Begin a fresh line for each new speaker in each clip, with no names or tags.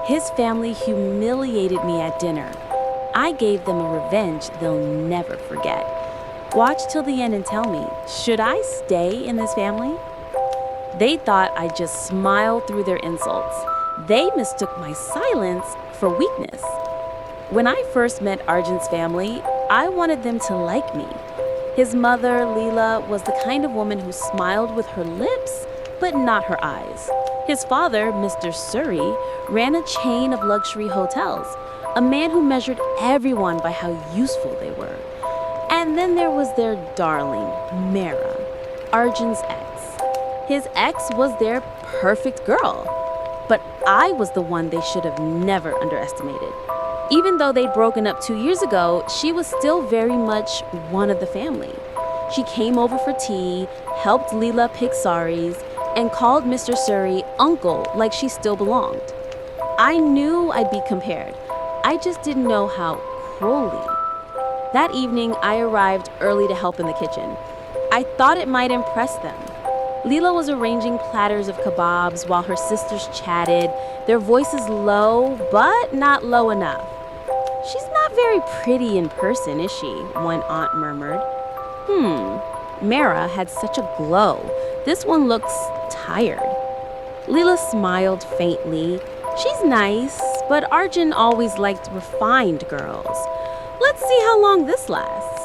His family humiliated me at dinner. I gave them a revenge they'll never forget. Watch till the end and tell me, should I stay in this family? They thought I just smiled through their insults. They mistook my silence for weakness. When I first met Arjun's family, I wanted them to like me. His mother, Leela, was the kind of woman who smiled with her lips, but not her eyes. His father, Mr. Suri, ran a chain of luxury hotels, a man who measured everyone by how useful they were. And then there was their darling, Mara, Arjun's ex. His ex was their perfect girl, but I was the one they should have never underestimated. Even though they'd broken up 2 years ago, she was still very much one of the family. She came over for tea, helped Leela pick saris, and called Mr. Suri uncle like she still belonged. I knew I'd be compared. I just didn't know how cruelly. That evening, I arrived early to help in the kitchen. I thought it might impress them. Leela was arranging platters of kebabs while her sisters chatted, their voices low, but not low enough. "She's not very pretty in person, is she?" one aunt murmured. Mara had such a glow. This one looks tired. Leela smiled faintly. "She's nice, but Arjun always liked refined girls. Let's see how long this lasts."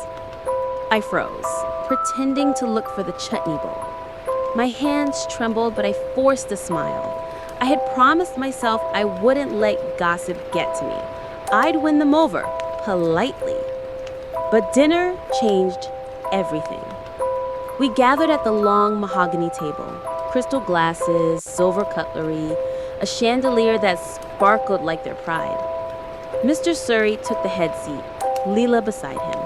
I froze, pretending to look for the chutney bowl. My hands trembled, but I forced a smile. I had promised myself I wouldn't let gossip get to me. I'd win them over, politely. But dinner changed everything. We gathered at the long mahogany table, crystal glasses, silver cutlery, a chandelier that sparkled like their pride. Mr. Suri took the head seat, Leela beside him.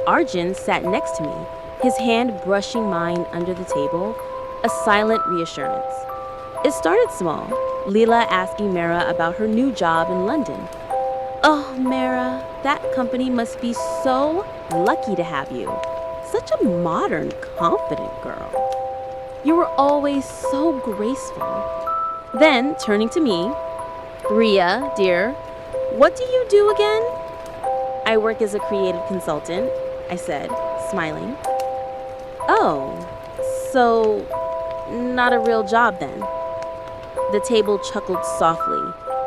Arjun sat next to me, his hand brushing mine under the table, a silent reassurance. It started small, Leela asking Mara about her new job in London. "Oh, Mara, that company must be so lucky to have you. Such a modern, confident girl. You were always so graceful." Then, turning to me, "Ria, dear, what do you do again?" "I work as a creative consultant," I said, smiling. "Oh, so not a real job then?" The table chuckled softly.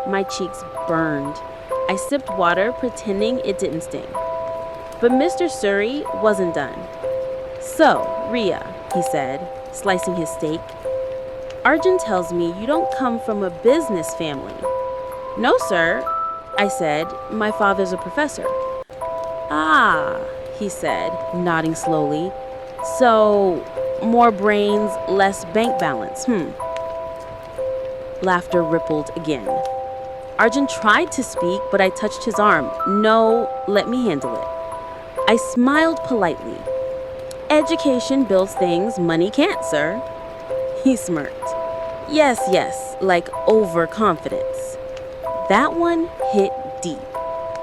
My cheeks burned. I sipped water, pretending it didn't sting. But Mr. Suri wasn't done. "So, Ria," he said, slicing his steak, "Arjun tells me you don't come from a business family." "No, sir," I said. "My father's a professor." "Ah," he said, nodding slowly. "So, more brains, less bank balance, Laughter rippled again. Arjun tried to speak, but I touched his arm. "No, let me handle it." I smiled politely. "Education builds things money can't, sir." He smirked. Yes, like overconfidence. That one hit deep.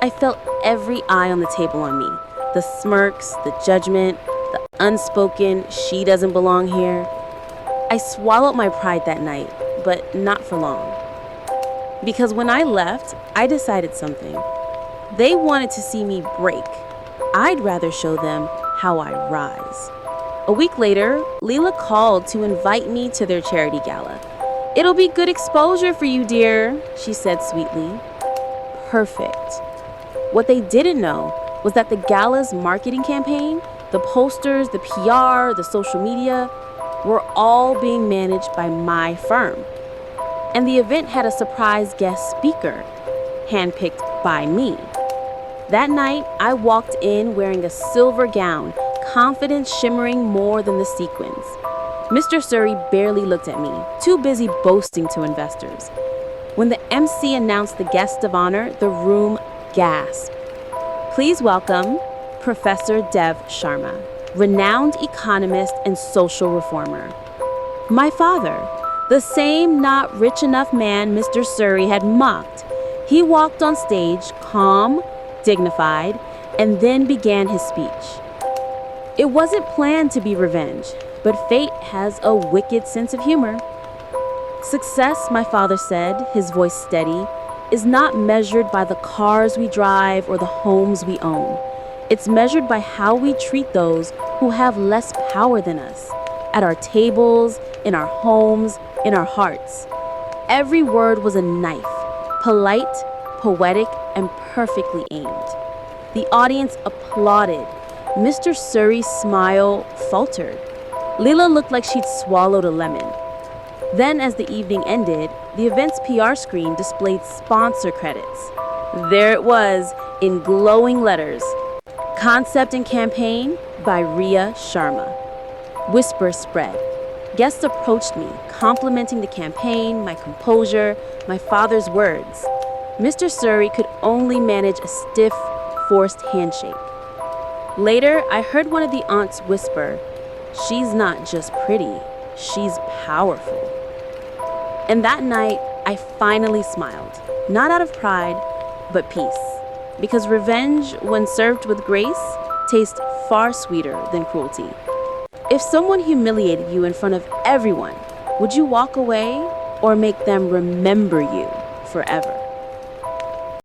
I felt every eye on the table on me. The smirks, the judgment, the unspoken, "she doesn't belong here." I swallowed my pride that night, but not for long. Because when I left, I decided something. They wanted to see me break. I'd rather show them how I rise. A week later, Leela called to invite me to their charity gala. "It'll be good exposure for you, dear," she said sweetly. Perfect. What they didn't know was that the gala's marketing campaign, the posters, the PR, the social media, were all being managed by my firm. And the event had a surprise guest speaker, handpicked by me. That night, I walked in wearing a silver gown, confidence shimmering more than the sequins. Mr. Suri barely looked at me, too busy boasting to investors. When the MC announced the guest of honor, the room gasped. "Please welcome Professor Dev Sharma, renowned economist and social reformer." My father, the same not rich enough man Mr. Suri had mocked. He walked on stage, calm, dignified, and then began his speech. It wasn't planned to be revenge, but fate has a wicked sense of humor. "Success," my father said, his voice steady, is not measured by the cars we drive or the homes we own. It's measured by how we treat those who have less power than us, at our tables, in our homes, in our hearts. Every word was a knife, polite, poetic, and perfectly aimed. The audience applauded. Mr. Surrey's smile faltered. Leila looked like she'd swallowed a lemon. Then, as the evening ended, the event's PR screen displayed sponsor credits. There it was, in glowing letters. Concept and campaign by Ria Sharma. Whispers spread. Guests approached me, complimenting the campaign, my composure, my father's words. Mr. Surrey could only manage a stiff, forced handshake. Later, I heard one of the aunts whisper, "She's not just pretty, she's powerful." And that night, I finally smiled, not out of pride, but peace. Because revenge, when served with grace, tastes far sweeter than cruelty. If someone humiliated you in front of everyone, would you walk away or make them remember you forever?